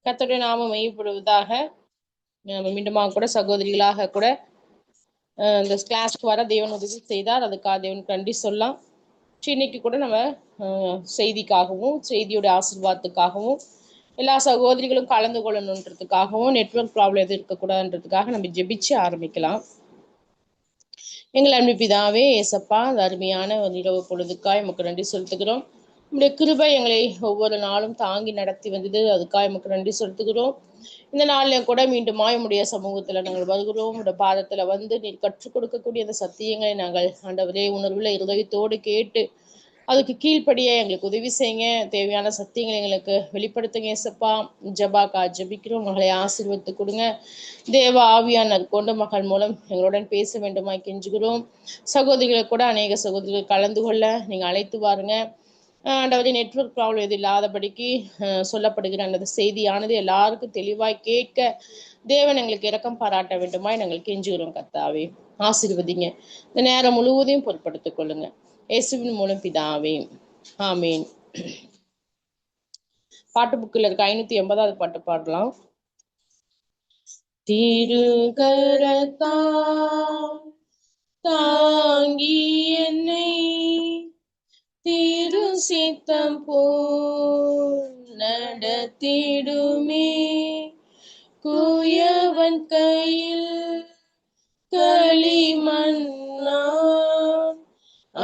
கர்த்தருடைய நாமம் மையப்படுவதாக. மீண்டுமாக கூட சகோதரிகளாக கூட இந்த கிளாஸ்க்கு வர தேவன் உதவி செய்தார். அதுக்காக தேவனுக்கு நன்றி சொல்லலாம். இன்னைக்கு கூட நம்ம செய்திக்காகவும் செய்தியோட ஆசீர்வாதத்துக்காகவும் எல்லா சகோதரிகளும் கலந்து கொள்ளணுன்றதுக்காகவும் நெட்வொர்க் ப்ராப்ளம் எதுவும் இருக்கக்கூடாதுன்றதுக்காக நம்ம ஜெபிச்சு ஆரம்பிக்கலாம். எங்கள் அன்பு பிதாவே ஏசப்பா, அந்த அருமையான ஒரு இரவு பொழுதுக்காய் நமக்கு நன்றி செலுத்துகிறோம். நம்முடைய கிருபை எங்களை ஒவ்வொரு நாளும் தாங்கி நடத்தி வந்தது, அதுக்காக நமக்கு நன்றி செலுத்துகிறோம். இந்த நாளில் கூட மீண்டுமாய் உடைய சமூகத்தில் நாங்கள் வருகிறோம். உடைய பாதத்தில் வந்து நீர் கற்றுக் கொடுக்கக்கூடிய அந்த சத்தியங்களை நாங்கள் ஆண்டவரே உணர்வுள்ள இருதயத்தோடு கேட்டு அதுக்கு கீழ்ப்படிய எங்களுக்கு உதவி செய்யுங்க. தேவையான சத்தியங்களை எங்களுக்கு வெளிப்படுத்துங்க ஏசப்பா. ஜபாக்கா ஜபிக்கிறோம். மகளை ஆசீர்வதித்து கொடுங்க. தேவ ஆவியானவர் கொண்டு மகள் மூலம் எங்களுடன் பேச வேண்டுமா கெஞ்சுகிறோம். சகோதரிகளை கூட அநேக சகோதரிகள் கலந்து கொள்ள நீங்கள் அழைத்து வாருங்க ஆண்டவரே. நெட்வொர்க் ப்ராப்ளம் எது இல்லாதபடிக்கு சொல்லப்படுகிற அந்த செய்தியானது எல்லாருக்கும் தெளிவாய் கேட்க தேவன் எங்களுக்கு இரக்கம் பாராட்ட வேண்டுமாய் நாங்கள் கெஞ்சுகிறோம். கர்த்தாவே ஆசீர்வதிங்க. இந்த நேரம் முழுவதையும் பொருட்படுத்திக் கொள்ளுங்க. இயேசுவின் மூலம் பிதாவே, ஆமீன். பாட்டு புக்கில் இருக்க 580வது பாட்டு பாடலாம். திருகரத்தா தாங்கி என்னை திரு சித்தம் போல் நடத்திடுமே, குயவன் கையில் களிமண்ணான்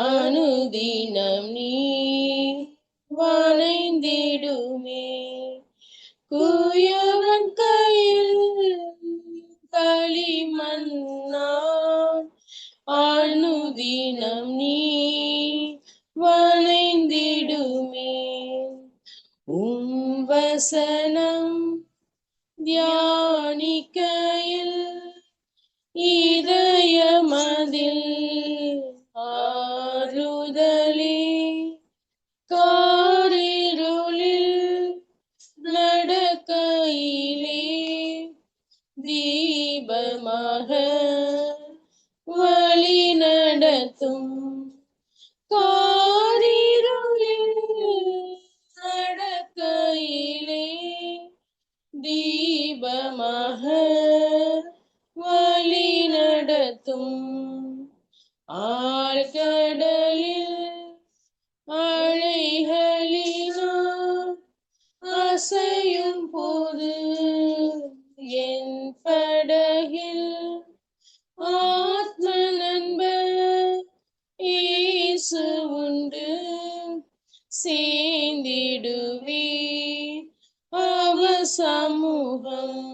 அனுதினம் நீ வணைந்திடுமே, குயவன் கையில் களிமண்ணான் அனுதினம் நீ வணைந்திடுமே, உம் வசனம் தியானிக்கையில் இதயமதில் ஆறுதலே, காரிருளில் நடக்கையிலே தீபமாக வழி நடத்தும், காரிருளில் நடக்கையிலே தீபமாக வழி நடத்தும், ஆழ்கடலில் அலைகளினால் அசையும் போது என் படகில் ஆத்ம நண்பர் இயேசு உண்டு, சேர்ந்திடுவே அவர் சமூகம்,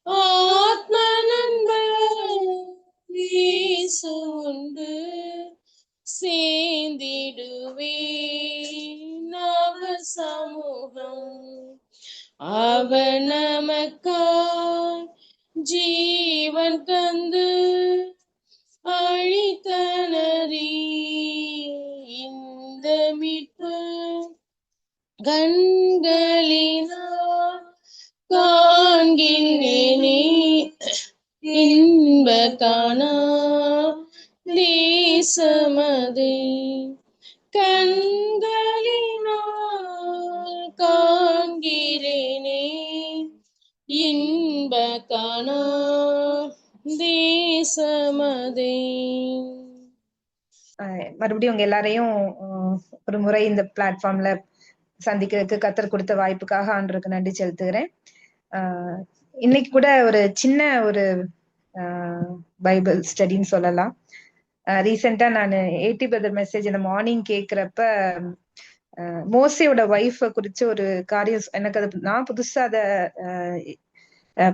ஆத்ம நண்பர் இயேசு உண்டு, சேர்ந்திடுவே அவர் சமூகம், அவர் நமக்காய் ஜீவன் தந்து அழித்தனரே, இந்த மீட்பு கண்களினால் காண்கின்றேனே, இன்ப காணா தேசமதே, கண்களினால் காண்கிறேனே, இன்ப காணா தேசமதே. மறுபடியும் உங்க எல்லாரையும் ஒரு முறை இந்த பிளாட்ஃபார்ம்ல சந்திக்கிறதுக்கு கர்த்தர் கொடுத்த வாய்ப்புக்காக ஆண்டவருக்கு நன்றி செலுத்துகிறேன். இன்னைக்கு கூட ஒரு சின்ன ஒரு பைபிள் ஸ்டடின்னு சொல்லலாம். ரீசெண்டா நான் 80 பிரதர் மெசேஜ் இந்த மார்னிங் கேட்கிறப்ப மோசையோட ஒய்ஃபை குறிச்சு ஒரு காரியம் எனக்கு அது நான்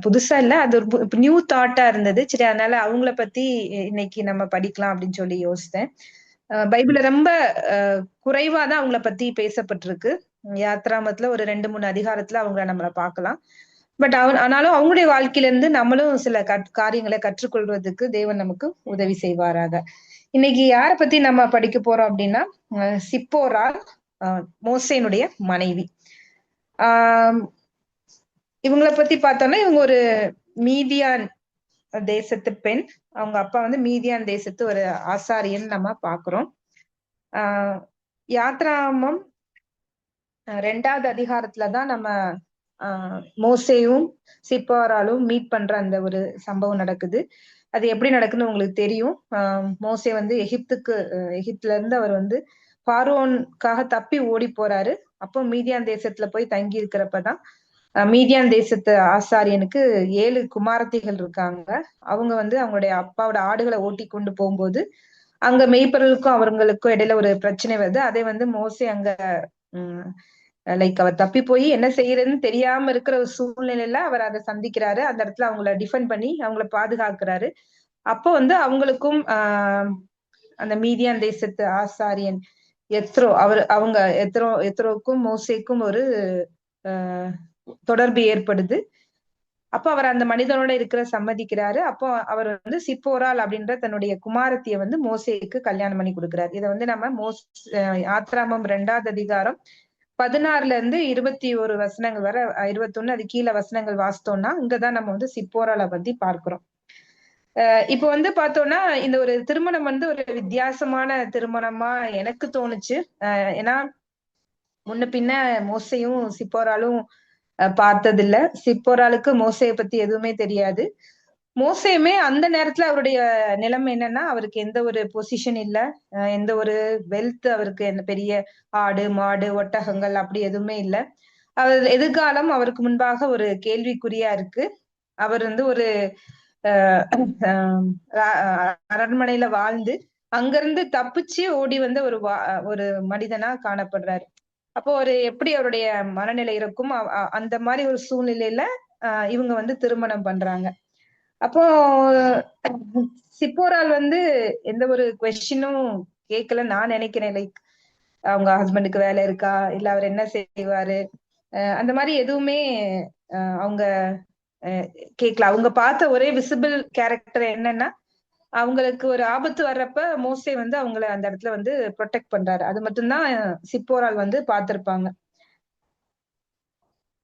புதுசா இல்ல, அது ஒரு நியூ தாட்டா இருந்தது. சரி, அதனால அவங்கள பத்தி இன்னைக்கு நம்ம படிக்கலாம் அப்படின்னு சொல்லி யோசித்தேன். பைபிள்ல ரொம்ப குறைவா தான் அவங்கள பத்தி பேசப்பட்டிருக்கு. யாத்ராமத்துல ஒரு 2-3 அதிகாரத்துல அவங்கள நம்மள பார்க்கலாம். பட் ஆனாலும் அவங்களுடைய வாழ்க்கையில இருந்து நம்மளும் சில காரியங்களை கற்றுக்கொள்வதற்கு தேவன் நமக்கு உதவி செய்வாராக. இன்னைக்கு யார பத்தி நம்ம படிக்க போறோம் அப்படின்னா, சிப்போராள், மோசேனுடைய மனைவி. இவங்களை பத்தி பார்த்தோம்னா இவங்க ஒரு மீதியான் தேசத்து பெண். அவங்க அப்பா வந்து மீதியான் தேசத்து ஒரு ஆசாரியன் நம்ம பாக்குறோம். யாத்ராமம் 2வது அதிகாரத்துலதான் நம்ம மோசேயும் சிப்போராலும் மீட் பண்ற அந்த ஒரு சம்பவம் நடக்குது. அது எப்படி நடக்குதுன்னு உங்களுக்கு தெரியும். மோசே வந்து எகிப்துல இருந்து அவர் வந்து பார்வோனுக்காக தப்பி ஓடி போறாரு. அப்போ மீதியான் தேசத்துல போய் தங்கி இருக்கிறப்பதான் மீதியான் தேசத்து ஆசாரியனுக்கு 7 குமாரத்திகள் இருக்காங்க. அவங்க வந்து அவங்களுடைய அப்பாவோட ஆடுகளை ஓட்டி கொண்டு போகும்போது அங்க மெய்ப்பொருளுக்கும் அவங்களுக்கும் இடையில ஒரு பிரச்சனை வருது. அதை வந்து மோசே அங்க லைக் அவர் தப்பி போய் என்ன செய்யறதுன்னு தெரியாம இருக்கிற ஒரு சூழ்நிலையில அவர் அதை சந்திக்கிறாரு. அந்த இடத்துல அவங்கள டிஃபெண்ட் பண்ணி அவங்கள பாதுகாக்கிறாரு. அப்போ வந்து அவங்களுக்கும் அந்த மீதியான் தேசத்து ஆசாரியன் எத்ரோவுக்கும் மோசேக்கும் ஒரு தொடர்பு ஏற்படுது. அப்போ அவர் அந்த மனிதனோட இருக்கிற சம்மதிக்கிறாரு. அப்போ அவர் வந்து சிப்போரால் அப்படின்ற தன்னுடைய குமாரத்திய வந்து மோசேக்கு கல்யாணம் பண்ணி கொடுக்கிறாரு. இதை வந்து நம்ம ஆத்ராமம் 2வது அதிகாரம் 16ல இருந்து 21 வசனங்கள் வரை 21 அது கீழே வசனங்கள் வாசித்தோம்னா இங்கதான் நம்ம வந்து சிப்போரால பத்தி பார்க்கிறோம். இப்ப வந்து பார்த்தோம்னா இந்த ஒரு திருமணம் வந்து ஒரு வித்தியாசமான திருமணமா எனக்கு தோணுச்சு. ஏன்னா முன்ன பின்ன மோசையும் சிப்போராலும் பார்த்தது இல்ல. சிப்போராலுக்கு மோசையை பத்தி எதுவுமே தெரியாது. மோசேயுமே அந்த நேரத்துல அவருடைய நிலைமை என்னன்னா அவருக்கு எந்த ஒரு பொசிஷன் இல்ல, எந்த ஒரு வெல்த் அவருக்கு என்ன பெரிய ஆடு மாடு ஒட்டகங்கள் அப்படி எதுவுமே இல்ல. அவர் எதிர்காலம் அவருக்கு முன்பாக ஒரு கேள்விக்குறியா இருக்கு. அவர் வந்து ஒரு அரண்மனையில வாழ்ந்து அங்கிருந்து தப்பிச்சு ஓடி வந்த ஒரு மனிதனா காணப்படுறாரு. அப்போ எப்படி அவருடைய மனநிலை இருக்கும். அந்த மாதிரி ஒரு சூழ்நிலையில இவங்க வந்து திருமணம் பண்றாங்க. அப்போ சிப்போரால் வந்து எந்த ஒரு கொஸ்டினும் கேட்கல நான் நினைக்கிறேன். லைக் அவங்க ஹஸ்பண்டுக்கு வேலை இருக்கா, இல்ல அவர் என்ன செய்வாரு, அந்த மாதிரி எதுவுமே அவங்க கேட்கல. அவங்க பார்த்த ஒரே விசிபிள் கேரக்டர் என்னன்னா அவங்களுக்கு ஒரு ஆபத்து வர்றப்ப மோசே வந்து அவங்கள அந்த இடத்துல வந்து ப்ரொடெக்ட் பண்றாரு. அது மட்டும்தான் சிப்போரால் வந்து பார்த்திருப்பாங்க.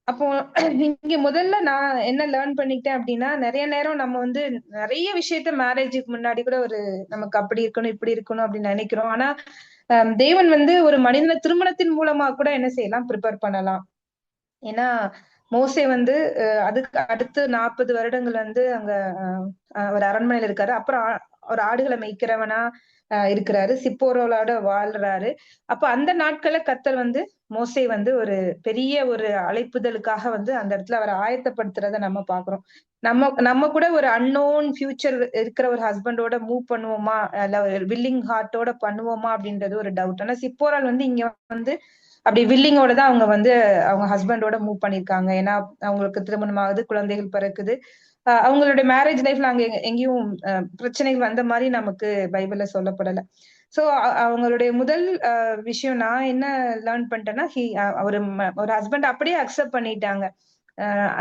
அப்போ இங்க முதல்ல நான் என்ன லேர்ன் பண்ணிக்கிட்டேன் அப்படின்னா நிறைய நேரம் நம்ம வந்து நிறைய விஷயத்த மேரேஜுக்கு முன்னாடி கூட நமக்கு அப்படி இருக்கணும் இப்படி இருக்கணும் அப்படின்னு நினைக்கிறோம். ஆனா தேவன் வந்து ஒரு மனிதனை திருமணத்தின் மூலமா கூட என்ன செய்யலாம், ப்ரிப்பேர் பண்ணலாம். ஏன்னா மோசே வந்து அதுக்கு அடுத்து 40 வருடங்கள் வந்து அங்க ஒரு அரண்மனையில இருக்காரு. அப்புறம் ஒரு ஆடுகளை மேய்க்கிறவனா இருக்கிறாரு, சிப்போரோலோட வாழ்றாரு. அப்ப அந்த நாட்கள கர்த்தர் வந்து மோசே வந்து ஒரு பெரிய ஒரு அழைப்புதலுக்காக வந்து அந்த இடத்துல அவரை ஆயத்தப்படுத்துறத நம்ம பாக்குறோம். நம்ம கூட ஒரு அன்னோன் ஃபியூச்சர் இருக்கிற ஒரு ஹஸ்பண்டோட மூவ் பண்ணுவோமா, இல்ல வில்லிங் ஹார்ட்டோட பண்ணுவோமா அப்படின்றது ஒரு டவுட். ஆனா சிப்போரால் வந்து இங்க வந்து அப்படி வில்லிங்கோட தான் அவங்க வந்து அவங்க ஹஸ்பண்டோட மூவ் பண்ணிருக்காங்க. ஏன்னா அவங்களுக்கு திருமணம் ஆகுது, குழந்தைகள் பிறக்குது. அவங்களுடைய மேரேஜ் லைஃப்ல அங்க எங்கேயும் பிரச்சனைகள் வந்த மாதிரி நமக்கு பைபிள்ல சொல்லப்படல. சோ அவங்களுடைய முதல் விஷயம் நான் என்ன லேர்ன் பண்ணிட்டேன்னா ஒரு ஹஸ்பண்ட் அப்படியே அக்செப்ட் பண்ணிட்டாங்க.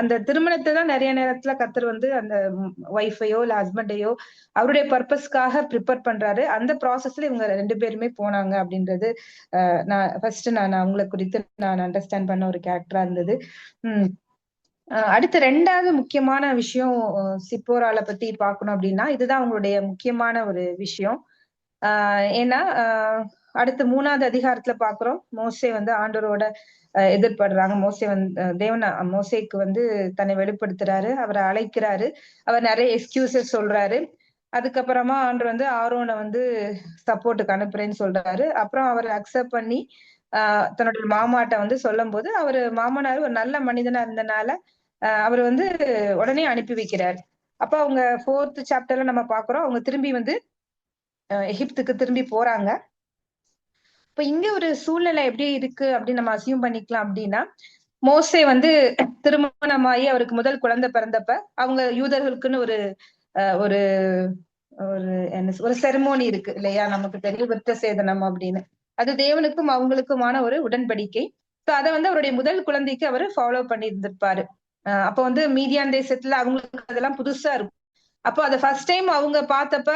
அந்த திருமணத்தை தான் நிறைய நேரத்துல கர்த்தர் வந்து அந்த ஒய்ஃபையோ இல்ல ஹஸ்பண்டையோ அவருடைய பர்பஸ்க்காக ப்ரிப்பேர் பண்றாரு. அந்த ப்ராசஸ்ல இவங்க 2 பேருமே போனாங்க அப்படின்றது நான் அவங்களை குறித்து நான் அண்டர்ஸ்டாண்ட் பண்ண ஒரு கேரக்டரா இருந்தது. அடுத்து 2வது முக்கியமான விஷயம் சிப்போரால பத்தி பார்க்கணும் அப்படின்னா இதுதான் அவங்களுடைய முக்கியமான ஒரு விஷயம். ஏன்னா அடுத்து 3வது அதிகாரத்துல பாக்குறோம் மோசே வந்து ஆண்டவரோட எதிர்படுறாங்க. தேவன் மோசேக்கு வந்து தன்னை வெளிப்படுத்துறாரு, அவரை அழைக்கிறாரு, அவர் நிறைய எக்ஸ்கியூசஸ் சொல்றாரு. அதுக்கப்புறமா ஆண்டவர் வந்து ஆரோனை வந்து சப்போர்ட்டுக்கு அனுப்புறேன்னு சொல்றாரு. அப்புறம் அவர் அக்செப்ட் பண்ணி தன்னுடைய மாமாட்ட வந்து சொல்லும் போது மாமனார் ஒரு நல்ல மனிதனா இருந்தனால அவர் வந்து உடனே அனுப்பி வைக்கிறார். அப்ப அவங்க 4th சாப்டர்ல நம்ம பாக்குறோம் அவங்க திரும்பி வந்து எகிப்துக்கு திரும்பி போறாங்க. இப்ப இங்க ஒரு சூழ்நிலை எப்படி இருக்கு அப்படின்னு நம்ம அசியூம் பண்ணிக்கலாம் அப்படின்னா மோசே வந்து திருமணமாயி அவருக்கு முதல் குழந்தை பிறந்தப்ப அவங்க யூதர்களுக்குன்னு ஒரு ஒரு ஒரு செரமோனி இருக்கு இல்லையா, நமக்கு தெரியும் விருத்த சேதனம் அப்படின்னு. அது தேவனுக்கும் அவங்களுக்குமான ஒரு உடன்படிக்கை. சோ அதை வந்து அவருடைய முதல் குழந்தைக்கு அவரு ஃபாலோ பண்ணி இருந்திருப்பாரு. அப்ப வந்து மீதியான் தேசத்துல அவங்களுக்கு அதெல்லாம் புதுசா இருக்கும். அப்போ அதை ஃபர்ஸ்ட் டைம் அவங்க பார்த்தப்ப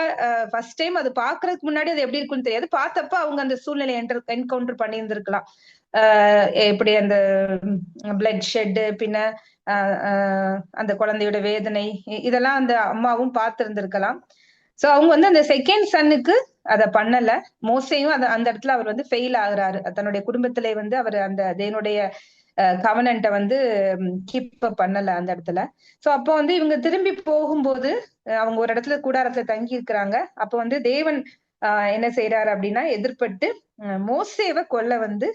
ஃபர்ஸ்ட் டைம் அது பாக்குறதுக்கு முன்னாடி அது எப்படி இருக்குன்னு தெரியாது. பார்த்தப்ப அவங்க அந்த சூழ்நிலையை என்கவுண்டர் பண்ணி இருந்திருக்கலாம். எப்படி அந்த பிளட் ஷெட், பின்ன அந்த குழந்தையோட வேதனை, இதெல்லாம் அந்த அம்மாவும் பார்த்து இருந்திருக்கலாம். சோ அவங்க வந்து அந்த செகண்ட் சன்னுக்கு அதை பண்ணல. மோசையும் அந்த இடத்துல அவர் வந்து ஃபெயில் ஆகுறாரு. தன்னுடைய குடும்பத்திலே வந்து அவர் அந்த தேவனுடைய கவனன்ட்ட வந்து கீப் பண்ணல அந்த இடத்துல. சோ அப்போ வந்து இவங்க திரும்பி போகும்போது அவங்க ஒரு இடத்துல கூடாரத்துல தங்கி இருக்கிறாங்க. அப்ப வந்து தேவன் என்ன செய்யறாரு அப்படின்னா எதிர்பட்டு மோசேவை கொல்ல வந்து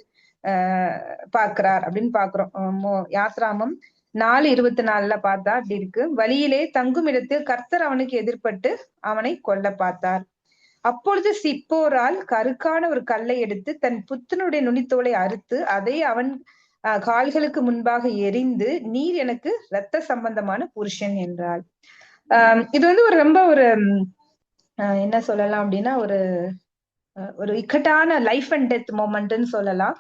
பாக்குறார் அப்படின்னு பாக்குறோம். யாத்ராமம் 4:24 பார்த்தா அப்படி இருக்கு. வழியிலே தங்கும் இடத்தில் கர்த்தர் அவனுக்கு எதிர்பட்டு அவனை கொல்ல பார்த்தார். அப்பொழுது சிப்போரால் கருக்கான ஒரு கல்லை எடுத்து தன் புத்தனுடைய நுனித்தோலை அறுத்து அதை அவன் கால்களுக்கு முன்பாக எரிந்து, நீர் எனக்கு இரத்த சம்பந்தமான புருஷன் என்றாள். இது வந்து ஒரு ரொம்ப ஒரு என்ன சொல்லலாம் அப்படின்னா ஒரு இக்கட்டான லைஃப் அண்ட் டெத் மொமெண்ட்னு சொல்லலாம்.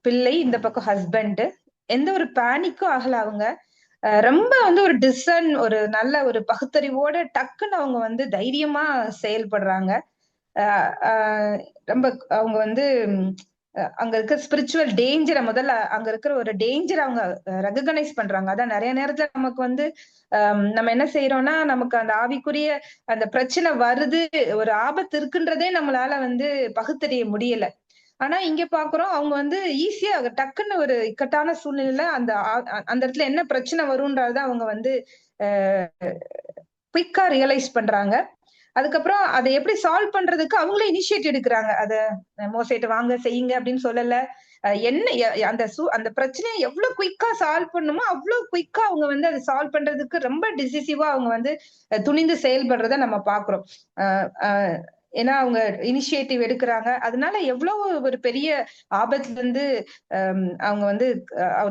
பிள்ளை இந்த பக்கம் ஹஸ்பண்ட், எந்த ஒரு பேனிக்கும் ஆகல அவங்க. ரொம்ப வந்து ஒரு ஒரு நல்ல ஒரு பகுத்தறிவோட டக்குன்னு அவங்க வந்து தைரியமா செயல்படுறாங்க. ரொம்ப அவங்க வந்து அங்க இருக்க ஸ்பிரிச்சுவல் டேஞ்சரை முதல்ல அங்க இருக்கிற ஒரு டேஞ்சர் அவங்க ரெகனைஸ் பண்றாங்க. அதான் நிறைய நேரத்துல நமக்கு வந்து நம்ம என்ன செய்யறோம்னா நமக்கு அந்த ஆவிக்குரிய அந்த பிரச்சனை வருது, ஒரு ஆபத்து இருக்குன்றதே நம்மளால வந்து பகுத்தறிய முடியல. ஆனா இங்க பாக்குறோம் அவங்க வந்து ஈஸியா டக்குன்னு ஒரு இக்கட்டான சூழ்நிலையில அந்த இடத்துல என்ன பிரச்சனை வரும்ன்றத அவங்க வந்து குயிக்கா ரியலைஸ் பண்றாங்க. அதுக்கப்புறம் அதை எப்படி சால்வ் பண்றதுக்கு அவங்களே இனிஷியேட் எடுக்கிறாங்க. அத மோசேட்ட வாங்க செய்யுங்க அப்படின்னு சொல்லல. என்ன அந்த பிரச்சனையை எவ்வளவு குயிக்கா சால்வ் பண்ணுமோ அவ்வளவு குயிக்கா அவங்க வந்து அதை சால்வ் பண்றதுக்கு ரொம்ப டிசிசிவா அவங்க வந்து துணிந்து செயல்படுறத நம்ம பாக்குறோம். ஏன்னா அவங்க இனிஷியேட்டிவ் எடுக்கிறாங்க. அதனால எவ்வளவு ஒரு பெரிய ஆபத்துல இருந்து அவங்க வந்து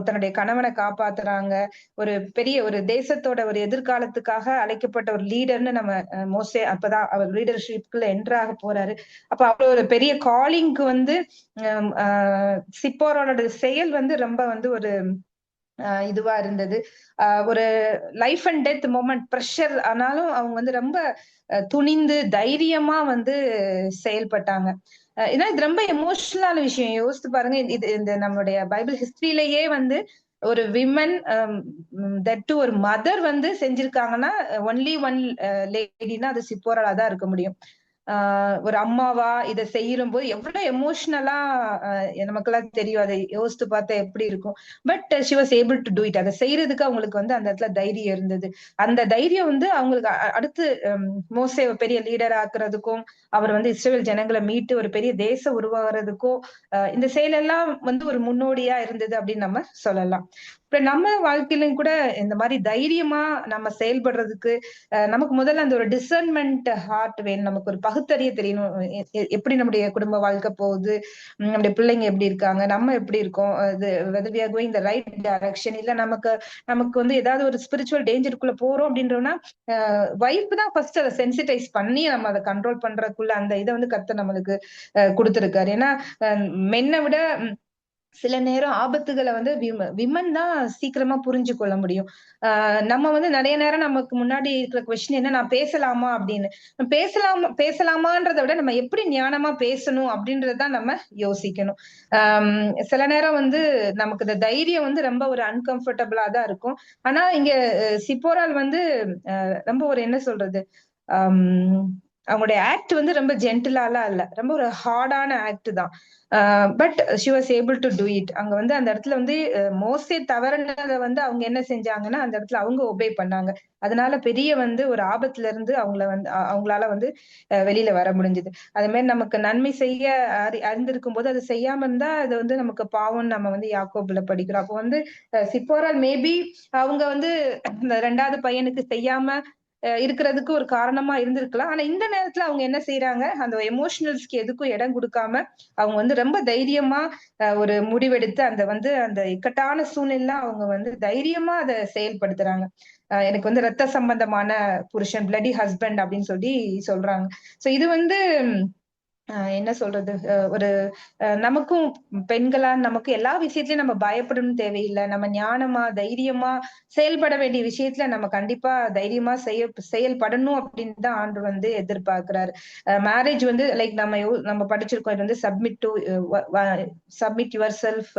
தன்னுடைய கணவனை காப்பாத்துறாங்க. ஒரு பெரிய ஒரு தேசத்தோட ஒரு எதிர்காலத்துக்காக அழைக்கப்பட்ட ஒரு லீடர்னு நம்ம மோசே அப்பதான் அவர் லீடர்ஷிப்குள்ள என்ட்ராக போறாரு. அப்ப அவ்வளவு ஒரு பெரிய காலிங்க்கு வந்து சிப்போரோட செயல் வந்து ரொம்ப வந்து ஒரு இதுவா இருந்தது. ஒரு life and death moment pressure ஆனாலும் அவங்க வந்து ரொம்ப துணிந்து தைரியமா வந்து செயல்பட்டாங்க. ஏன்னா இது ரொம்ப எமோஷனலான விஷயம். யோசித்து பாருங்க, இது இந்த நம்மளுடைய பைபிள் ஹிஸ்டரியிலேயே வந்து ஒரு விமன் தட் ஒரு மதர் வந்து செஞ்சிருக்காங்கன்னா ஒன்லி ஒன் லேடினா அது சிப்போராலா தான் இருக்க முடியும். ஒரு அம்மாவா இதை செய்யும் போது எவ்வளவு எமோஷனலா நமக்கெல்லாம் தெரியும். அதை யோசித்து பார்த்தா எப்படி இருக்கும். But she was able to do it. அதை செய்யறதுக்கு அவங்களுக்கு வந்து அந்த இடத்துல தைரியம் இருந்தது. அந்த தைரியம் வந்து அவங்களுக்கு அடுத்து மோசே பெரிய லீடர் ஆக்குறதுக்கும் அவர் வந்து இஸ்ரேல் ஜனங்களை மீட்டு ஒரு பெரிய தேசம் உருவாகிறதுக்கும் இந்த செயலெல்லாம் வந்து ஒரு முன்னோடியா இருந்தது அப்படின்னு நம்ம சொல்லலாம். இப்ப நம்ம வாழ்க்கையிலும் கூட இந்த மாதிரி தைரியமா நம்ம செயல்படுறதுக்கு நமக்கு முதல்ல அந்த ஒரு டிசர்ன்மெண்ட் ஹார்ட் வேணும். நமக்கு ஒரு பகுத்தறிய தெரியணும். எப்படி நம்முடைய குடும்ப வாழ்க்கை போகுது, நம்முடைய பிள்ளைங்க எப்படி இருக்காங்க, நம்ம எப்படி இருக்கோம், whether we are going the right direction, இல்ல நமக்கு வந்து ஏதாவது ஒரு ஸ்பிரிச்சுவல் டேஞ்சருக்குள்ள போறோம் அப்படின்றோம்னா வைஃப் தான் ஃபர்ஸ்ட் அதை சென்சிட்டைஸ் பண்ணி நம்ம அதை கண்ட்ரோல் பண்றதுக்குள்ள அந்த இதை வந்து கர்த்தர் நம்மளுக்கு கொடுத்திருக்காரு. ஏன்னா மென்னை விட சில நேரம் ஆபத்துகளை வந்து விமன் தான் சீக்கிரமா புரிஞ்சு கொள்ள முடியும். நம்ம வந்து நிறைய நேரம் நமக்கு முன்னாடி இருக்கிற கொஸ்டின் என்ன, நான் பேசலாமா அப்படின்னு. பேசலாமான்றதை விட நம்ம எப்படி ஞானமா பேசணும் அப்படின்றதான் நம்ம யோசிக்கணும். சில நேரம் வந்து நமக்கு இந்த தைரியம் வந்து ரொம்ப ஒரு அன்கம்ஃபர்டபுளா தான் இருக்கும். ஆனா இங்க சிப்போரால் வந்து ரொம்ப ஒரு என்ன சொல்றது, அவங்களுடைய ஆக்ட் வந்து ரொம்ப ஜென்டிலாலாம் இல்ல, ரொம்ப ஒரு ஹார்டான ஆக்ட் தான். But she was able to do it. அங்க வந்து அந்த இடத்துல வந்து மோசே தவறுனதை வந்து அவங்க என்ன செஞ்சாங்கன்னா அந்த இடத்துல அவங்க ஒபே பண்ணாங்க. அதனால பெரிய வந்து ஒரு ஆபத்துல இருந்து அவங்களால வந்து வெளியில வர முடிஞ்சது. அது மாதிரி நமக்கு நன்மை செய்ய அறிந்திருக்கும் போது அது செய்யாம இருந்தா அது வந்து நமக்கு பாவம் நம்ம வந்து யாக்கோபுல படிக்கிறோம். அப்போ வந்து சிப்போரால் மேபி அவங்க வந்து இந்த 2வது பையனுக்கு செய்யாம இருக்கிறதுக்கு ஒரு காரணமா இருந்திருக்கலாம். ஆனா இந்த நேரத்துல அவங்க என்ன செய்யறாங்க, அந்த எமோஷனல்ஸ்க்கு எதுக்கும் இடம் கொடுக்காம அவங்க வந்து ரொம்ப தைரியமா ஒரு முடிவெடுத்து அந்த இக்கட்டான சூழ்நிலை அவங்க வந்து தைரியமா அதை செயல்படுத்துறாங்க. எனக்கு வந்து ரத்த சம்பந்தமான புருஷன், பிளடி ஹஸ்பண்ட் அப்படின்னு சொல்லி சொல்றாங்க. சோ இது வந்து என்ன சொல்றது, ஒரு நமக்கும் பெண்களா நமக்கு எல்லா விஷயத்திலயும் நம்ம பயப்படணும் தேவையில்லை. நம்ம ஞானமா தைரியமா செயல்பட வேண்டிய விஷயத்துல நம்ம கண்டிப்பா தைரியமா செயல்படணும் அப்படின்னு தான் ஆண்டு வந்து எதிர்பார்க்கிறாரு. மேரேஜ் வந்து லைக் நம்ம படிச்சிருக்கோம், இது வந்து submit your self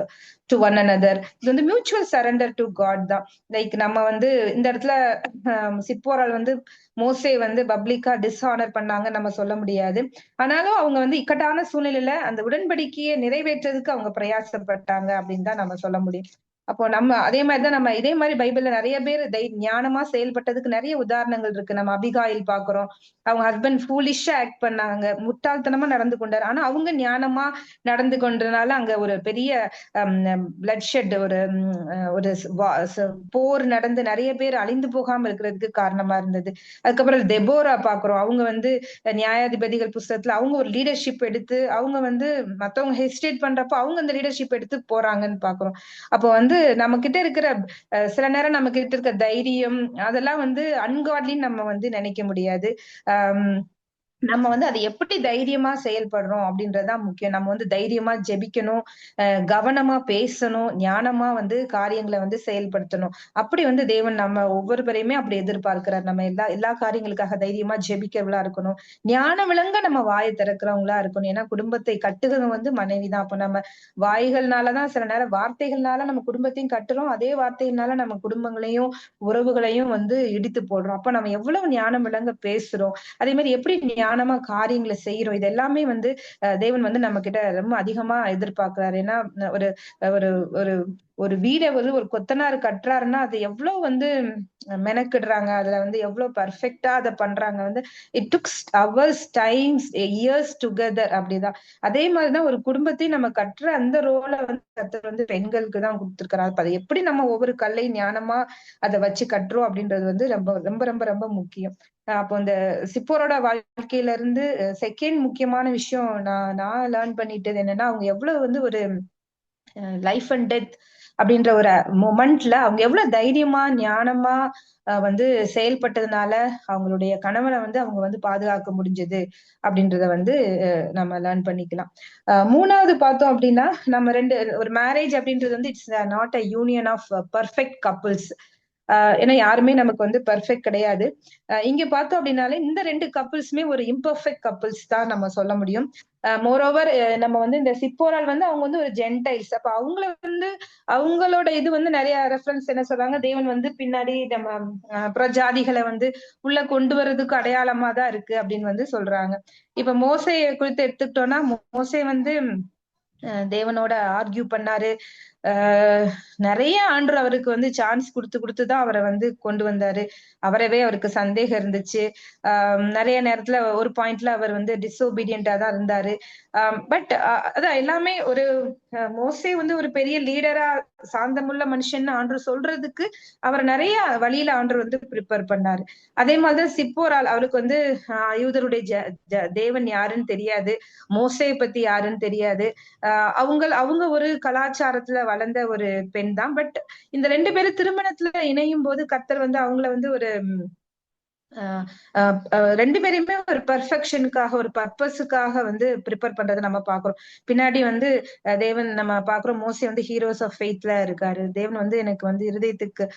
to one another. இது வந்து மியூச்சுவல் சரண்டர் டு காட் தான். லைக் நம்ம வந்து இந்த இடத்துல சிப்போரால் வந்து மோசே வந்து பப்ளிக்கா டிஸ்ஆனர் பண்ணாங்க நம்ம சொல்ல முடியாது. ஆனாலும் அவங்க வந்து இக்கட்டான சூழ்நிலையில அந்த உடன்படிக்கையை நிறைவேற்றதுக்கு அவங்க பிரயாசப்பட்டாங்க அப்படின்னு தான் நம்ம சொல்ல முடியும். அப்போ நம்ம அதே மாதிரிதான் நம்ம இதே மாதிரி பைபிள்ல நிறைய பேர் ஞானமா செயல்பட்டதுக்கு நிறைய உதாரணங்கள் இருக்கு. நம்ம அபிகாயில் பாக்குறோம். அவங்க ஹஸ்பண்ட் ஃபூலிஷா ஆக்ட் பண்ணாங்க, முட்டாள்தனமா நடந்து கொண்டாரு. ஆனா அவங்க ஞானமா நடந்து கொண்டதுனால அங்க ஒரு பெரிய பிளட் ஷெட், ஒரு போர் நடந்து நிறைய பேர் அழிந்து போகாம இருக்கிறதுக்கு காரணமா இருந்தது. அதுக்கப்புறம் தெபோரா பாக்குறோம். அவங்க வந்து நியாயாதிபதிகள் புஸ்தகத்துல அவங்க ஒரு லீடர்ஷிப் எடுத்து அவங்க வந்து மத்தவங்க ஹெசிடேட் பண்றப்போ அவங்க அந்த லீடர்ஷிப் எடுத்து போறாங்கன்னு பாக்குறோம். அப்போ வந்து நம்ம கிட்ட இருக்கிற சில நேரம் நம்ம கிட்ட இருக்க தைரியம் அதெல்லாம் வந்து அன்காட்லின்னு நம்ம வந்து நினைக்க முடியாது. ஆஹ் நம்ம வந்து அதை எப்படி தைரியமா செயல்படுறோம் அப்படின்றதுதான் முக்கியம். நம்ம வந்து தைரியமா ஜெபிக்கணும், கவனமா பேசணும், ஞானமா வந்து காரியங்களை வந்து செயல்படுத்தணும். அப்படி வந்து தேவன் நம்ம ஒவ்வொருவரையுமே அப்படி எதிர்பார்க்கிறார். நம்ம எல்லா காரியங்களுக்காக தைரியமா ஜெபிக்கிறவங்களா இருக்கணும், ஞானம் விளங்க நம்ம வாயை திறக்கிறவங்களா இருக்கணும். ஏன்னா குடும்பத்தை கட்டுறது வந்து மனைவிதான். அப்ப நம்ம வாய்கள்னாலதான் சில நேரம் வார்த்தைகள்னால நம்ம குடும்பத்தையும் கட்டுறோம், அதே வார்த்தைகள்னால நம்ம குடும்பங்களையும் உறவுகளையும் வந்து இடித்து போடுறோம். அப்ப நம்ம எவ்வளவு ஞானம் விளங்க பேசுறோம், அதே மாதிரி எப்படி ஞானமா காரியங்களை செய்யறோம், இது எல்லாமே வந்து தேவன் வந்து நம்ம கிட்ட ரொம்ப அதிகமா எதிர்பார்க்கிறாரு. ஏன்னா ஒரு ஒரு ஒரு ஒரு வீடை வந்து ஒரு கொத்தனார் கட்டுறாருன்னா அது எவ்வளவு வந்து மெனக்கிடுறாங்க, அதுல வந்து எவ்வளவு பர்ஃபெக்டா அதை பண்றாங்க. வந்து it டுக்ஸ் hours times years together. அப்படிதான் அதே மாதிரிதான் ஒரு குடும்பத்தையும் நம்ம கட்டுற அந்த ரோலை வந்து கர்த்தர் வந்து பெண்களுக்கு தான் கொடுத்திருக்கிறார். அதை எப்படி நம்ம ஒவ்வொரு கல்லை ஞானமா அதை வச்சு கட்டுறோம் அப்படின்றது வந்து ரொம்ப ரொம்ப ரொம்ப ரொம்ப முக்கியம். அப்போ இந்த சிப்போரோட வாழ்க்கையில இருந்து செகண்ட் முக்கியமான விஷயம் நான் லேர்ன் பண்ணிட்டது என்னன்னா, அவங்க எவ்வளவு வந்து ஒரு லைஃப் அண்ட் டெத் அப்படின்ற ஒரு மொமெண்ட்ல அவங்க எவ்வளவு தைரியமா ஞானமா வந்து செயல்பட்டதுனால அவங்களுடைய கணவனை வந்து அவங்க வந்து பாதுகாக்க முடிஞ்சது அப்படின்றத வந்து நம்ம லேர்ன் பண்ணிக்கலாம். மூணாவது பார்த்தோம் அப்படின்னா, நம்ம ஒரு மேரேஜ் அப்படின்றது வந்து it's not a union of perfect couples. ஏன்னா யாருமே நமக்கு வந்து பெர்ஃபெக்ட் கிடையாது. இங்க பார்த்தோம் அப்படின்னாலே இந்த ரெண்டு கப்புள்ஸுமே ஒரு இம்பர்ஃபெக்ட் கப்புள்ஸ் தான் நம்ம சொல்ல முடியும். மோரோவர் நம்ம வந்து இந்த சிப்போரால் வந்து அவங்க வந்து ஒரு ஜென்டைல்ஸ். அப்ப அவங்கள வந்து அவங்களோட இது வந்து நிறைய ரெஃபரன்ஸ் என்ன சொல்றாங்க, தேவன் வந்து பின்னாடி நம்ம புறஜாதிகளை வந்து உள்ள கொண்டு வர்றதுக்கு அடையாளமா தான் இருக்கு அப்படின்னு வந்து சொல்றாங்க. இப்ப மோசையை குறித்து எடுத்துக்கிட்டோம்னா, மோசே வந்து தேவனோட ஆர்கியூ பண்ணாரு. நிறைய ஆண்டு அவருக்கு வந்து சான்ஸ் கொடுத்துதான் அவரை வந்து கொண்டு வந்தாரு. அவரவே அவருக்கு சந்தேகம் இருந்துச்சு. நிறைய நேரத்துல ஒரு பாயிண்ட்ல அவர் வந்து டிஸ்ஒபீடியண்டா தான் இருந்தாரு. பட் அதான் எல்லாமே ஒரு மோசே வந்து ஒரு பெரிய லீடரா சாந்தமுள்ள மனுஷன் ஆண்டு சொல்றதுக்கு அவர் நிறைய வழியில ஆண்டு வந்து ப்ரிப்பேர் பண்ணாரு. அதே மாதிரிதான் சிப்போரால் அவருக்கு வந்து யூதருடைய தேவன் யாருன்னு தெரியாது, மோசையை பத்தி யாருன்னு தெரியாது. அவங்க ஒரு கலாச்சாரத்துல வளர்ந்த ஒரு பெண் தான். பட் இந்த ரெண்டு பேரும் திருமணத்துல இணையும் போது கர்த்தர் வந்து அவங்கள வந்து ஒரு ரெண்டு பேரையுமே ஒரு பெர்ஃபெக்ஷனுக்காக ஒரு பர்பஸுக்காக வந்து ப்ரிப்பேர் பண்றதை நம்ம பாக்குறோம். பின்னாடி வந்து தேவன் நம்ம பாக்குறோம், மோசே வந்து ஹீரோஸ் ஆஃப் ஃபெய்த்ல இருக்காரு. தேவன் வந்து எனக்கு வந்து இருதயத்துக்கு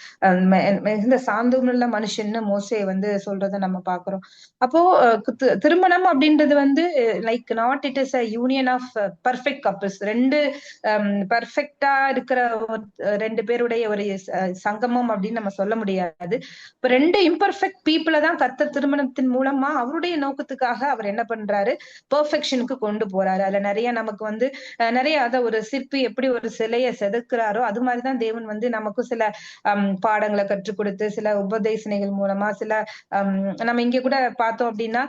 மிகுந்த சாந்தமுள்ள மனுஷன்னு மோசே வந்து சொல்றதை நம்ம பாக்குறோம். அப்போ திருமணம் அப்படின்றது வந்து like not it is a union of perfect couples. ரெண்டு பர்ஃபெக்டா இருக்கிற ரெண்டு பேருடைய ஒரு சங்கமம் அப்படின்னு நம்ம சொல்ல முடியாது. இப்ப ரெண்டு இம்பர்ஃபெக்ட் பீப்புளை தான் கர்த்தர் திருமணத்தின் மூலமா அவருடைய நோக்கத்துக்காக அவர் என்ன பண்றாரு, பெர்ஃபெக்ஷனுக்கு கொண்டு போறாரு. அதுல நிறைய நமக்கு வந்து நிறைய அத ஒரு சிற்பி எப்படி ஒரு சிலையை செதுக்குறாரோ அது மாதிரிதான் தேவன் வந்து நமக்கும் சில பாடங்களை கற்றுக் கொடுத்து சில உபதேசனைகள் மூலமா சில நம்ம இங்க கூட பார்த்தோம் அப்படின்னா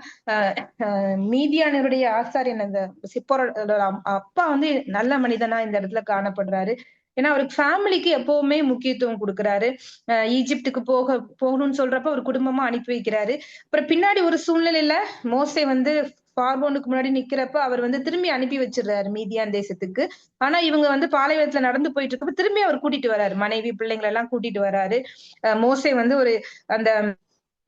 மீதியானருடைய ஆசாரியன் அந்த சிப்போரோட அப்பா வந்து நல்ல மனிதனா இந்த இடத்துல காணப்படுறாரு. ஏன்னா அவருக்கு ஃபேமிலிக்கு எப்பவுமே முக்கியத்துவம் கொடுக்குறாரு. ஈஜிப்டுக்கு போகணும்னு சொல்றப்ப ஒரு குடும்பமா அனுப்பி வைக்கிறாரு. அப்புறம் பின்னாடி ஒரு சூழ்நிலையில மோசே வந்து பார்வோனுக்கு முன்னாடி நிக்கிறப்ப அவர் வந்து திரும்பி அனுப்பி வச்சிடுறாரு மீதியான் தேசத்துக்கு. ஆனா இவங்க வந்து பாலைவனத்துல நடந்து போயிட்டு இருக்கப்ப திரும்பி அவர் கூட்டிட்டு வர்றாரு, மனைவி பிள்ளைங்களை எல்லாம் கூட்டிட்டு வர்றாரு. மோசே வந்து ஒரு அந்த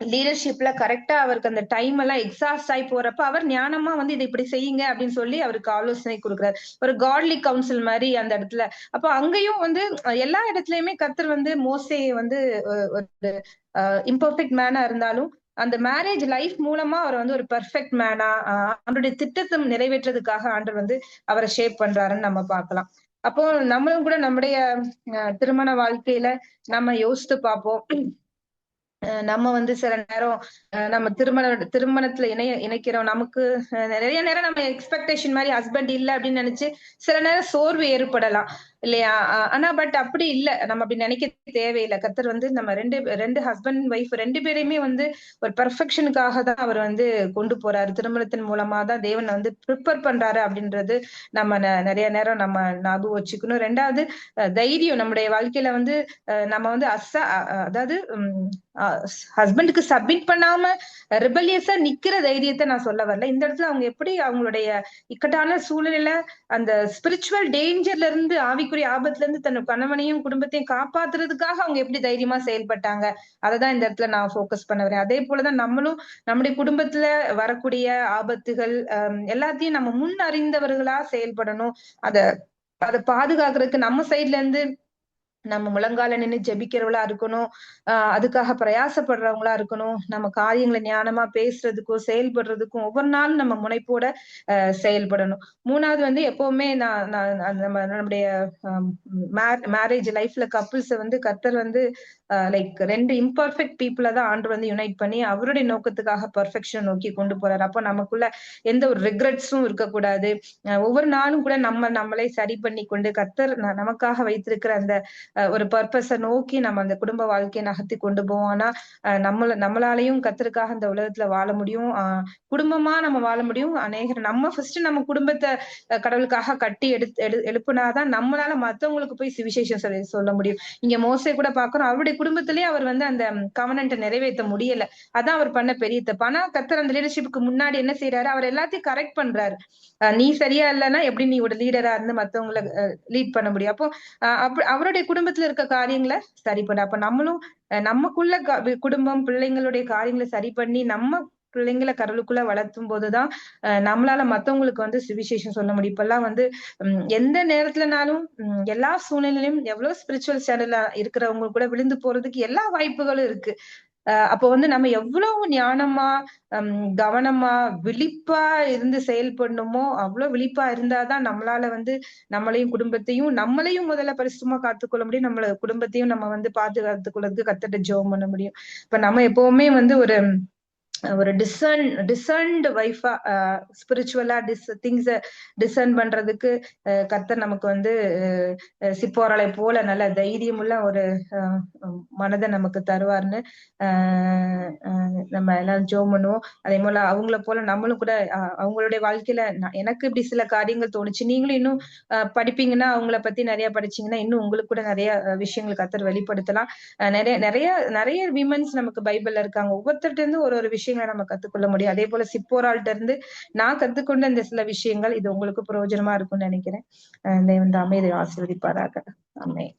லீடர்ஷிப்ல கரெக்டா அவருக்கு அந்த டைம் எல்லாம் எக்ஸாஸ்ட் ஆகி போறப்ப அவர் ஞானமா வந்து இதை இப்படி செய்யுங்க அப்படின்னு சொல்லி அவருக்கு ஆலோசனை கொடுக்குறாரு, ஒரு காட்லி கவுன்சில் மாதிரி அந்த இடத்துல. அப்போ அங்கேயும் வந்து எல்லா இடத்துலயுமே கர்த்தர் வந்து மோசே வந்து ஒரு இம்பர்ஃபெக்ட் மேனா இருந்தாலும் அந்த மேரேஜ் லைஃப் மூலமா அவர் வந்து ஒரு பெர்ஃபெக்ட் மேனா அவருடைய திட்டத்தை நிறைவேற்றதுக்காக ஆண்டவர் வந்து அவரை ஷேப் பண்றாருன்னு நம்ம பார்க்கலாம். அப்போ நம்மளும் கூட நம்முடைய திருமண வாழ்க்கையில நம்ம யோசித்து பார்ப்போம். நம்ம வந்து சில நேரம் நம்ம திருமணத்துல இணைக்கிறோம். நமக்கு நிறைய நேரம் நம்ம எக்ஸ்பெக்டேஷன் மாதிரி ஹஸ்பண்ட் இல்ல அப்படின்னு நினைச்சு சில நேரம் சோர்வு ஏற்படலாம் இல்லையா? ஆனா பட் அப்படி இல்ல. நம்ம அப்படி நினைக்க தேவையில்லை. கர்த்தர் வந்து நம்ம ரெண்டு ரெண்டு ஹஸ்பண்ட் ஒய்ஃப் ரெண்டு பேரையுமே வந்து ஒரு பெர்ஃபெக்ஷனுக்காக தான் அவர் வந்து கொண்டு போறாரு. திருமணத்தின் மூலமா தான் தேவன் வந்து ப்ரிப்பேர் பண்றாரு அப்படின்றது நம்ம நிறைய நேரம் நம்ம ஞாபகம் வச்சுக்கணும். ரெண்டாவது தைரியம். நம்முடைய வாழ்க்கையில வந்து நம்ம வந்து அதாவது ஹஸ்பண்டுக்கு சப்மிட் பண்ணாம ரிபல்லியஸா நிக்கிற தைரியத்தை நான் சொல்ல வரல. இந்த இடத்துல அவங்க எப்படி அவங்களுடைய இக்கட்டான சூழ்நிலையில அந்த ஸ்பிரிச்சுவல் டேஞ்சர்ல இருந்து, ஆவிக்குரிய ஆபத்துல இருந்து தன் கணவனையும் குடும்பத்தையும் காப்பாத்துறதுக்காக அவங்க எப்படி தைரியமா செயல்பட்டாங்க, அததான் இந்த இடத்துல நான் ஃபோக்கஸ் பண்ண வரேன். அதே போலதான் நம்மளும் நம்முடைய குடும்பத்துல வரக்கூடிய ஆபத்துகள் எல்லாத்தையும் நம்ம முன் அறிந்தவர்களா செயல்படணும். அத அதை பாதுகாக்கிறதுக்கு நம்ம சைட்ல இருந்து நம்ம முழங்கால நின்னு ஜெபிக்கிறவளா இருக்கணும். அதுக்காக பிரயாசப்படுறவங்களா இருக்கணும். நம்ம காரியங்களை ஞானமா பேசுறதுக்கும் செயல்படுறதுக்கும் ஒவ்வொரு நாளும் நம்ம முனைப்போட செயல்படணும். மூணாவது வந்து எப்பவுமே நம்முடைய மேரேஜ் லைஃப்ல கப்பிள்ஸ் வந்து கர்த்தர் வந்து லைக் ரெண்டு இம்பர்ஃபெக்ட் பீப்புளை தான் ஆண்டு வந்து யுனைட் பண்ணி அவருடைய நோக்கத்துக்காக பெர்ஃபெக்ஷன் நோக்கி கொண்டு போறாரு. அப்போ நமக்குள்ள எந்த ஒரு ரிக்ரெட்ஸும் இருக்கக்கூடாது. ஒவ்வொரு நாளும் கூட நம்மளை சரி பண்ணி கொண்டு கர்த்தர் நமக்காக வைத்திருக்கிற அந்த ஒரு பர்பஸை நோக்கி நம்ம அந்த குடும்ப வாழ்க்கையை நகர்த்தி கொண்டு போவோம். ஆனா நம்மளாலையும் கர்த்தருக்காக அந்த உலகத்துல வாழ முடியும். குடும்பமா நம்ம வாழ முடியும். நம்ம ஃபர்ஸ்ட் நம்ம குடும்பத்தை கடவுளுக்காக கட்டி எழுப்புனாதான் நம்மளால மத்தவங்களுக்கு போய் சுவிசேஷம் சொல்ல முடியும். இங்க மோசே கூட பாக்குறோம், அவருடைய குடும்பத்திலேயே அவர் வந்து அந்த கவனன்ட்டை நிறைவேற்ற முடியல. அதான் அவர் பண்ண பெரிய தப்பு. ஆனா கர்த்தர் அந்த லீடர்ஷிப்புக்கு முன்னாடி என்ன செய்யறாரு, அவர் எல்லாத்தையும் கரெக்ட் பண்றாரு. நீ சரியா இல்லைன்னா எப்படி நீ ஒரு லீடரா இருந்து மத்தவங்களை லீட் பண்ண முடியும்? அப்போ அவருடைய குடும்பத்துல இருக்க காரியங்களை சரி பண்ண, அப்ப நம்மளும் நமக்குள்ள குடும்பம் பிள்ளைங்களுடைய காரியங்களை சரி பண்ணி நம்ம பிள்ளைங்களை கடலுக்குள்ள வளர்த்தும் போதுதான் நம்மளால மத்தவங்களுக்கு வந்து சுவிசேஷம் சொல்ல முடியும். இப்பெல்லாம் வந்து எந்த நேரத்துலனாலும் எல்லா சூழ்நிலையிலும் எவ்வளவு ஸ்பிரிச்சுவல் சேனல்ல இருக்கிறவங்க கூட விழுந்து போறதுக்கு எல்லா வாய்ப்புகளும் இருக்கு. அப்போ வந்து நம்ம எவ்வளவு ஞானமா கவனமா விழிப்பா இருந்து செயல்படணுமோ அவ்வளவு விழிப்பா இருந்தாதான் நம்மளால வந்து நம்மளையும் குடும்பத்தையும் நம்மளையும் முதல்ல பரிசுத்தமா காத்துக்கொள்ள முடியும். நம்மள குடும்பத்தையும் நம்ம வந்து பாதுகாத்துக்கொள்றதுக்கு கர்த்தர்ட்ட ஜெபம் பண்ண முடியும். இப்ப நம்ம எப்பவுமே வந்து ஒரு டிசர்ன்டு வைஃபா ஸ்பிரிச்சுவலா திங்ஸ் டிசர்ன் பண்றதுக்கு கர்த்தர் நமக்கு வந்து சிப்போராலை போல நல்ல தைரியமுள்ள ஒரு மனதை நமக்கு தருவார்னு நம்ம எல்லாம் ஜெபம் பண்ணுவோம். அதே போல அவங்கள போல நம்மளும் கூட அவங்களுடைய வாழ்க்கையில எனக்கு இப்படி சில காரியங்கள் தோணுச்சு. நீங்களும் இன்னும் படிப்பீங்கன்னா, அவங்கள பத்தி நிறைய படிச்சீங்கன்னா இன்னும் உங்களுக்கு கூட நிறைய விஷயங்கள் கர்த்தர் வெளிப்படுத்தலாம். நிறைய நிறைய நிறைய விமன்ஸ் நமக்கு பைபிள்ல இருக்காங்க. ஒவ்வொருத்தர்ட்ட இருந்து ஒரு விஷயங்களை நம்ம கத்துக்கொள்ள முடியும். அதே போல சிப்போரால்ட்ட இருந்து நான் கத்துக்கொண்ட இந்த சில விஷயங்கள் இது உங்களுக்கு பிரயோஜனமா இருக்கும்னு நினைக்கிறேன். தேவன் தாமே இதை ஆசீர்வதிப்பாராக. ஆமென்.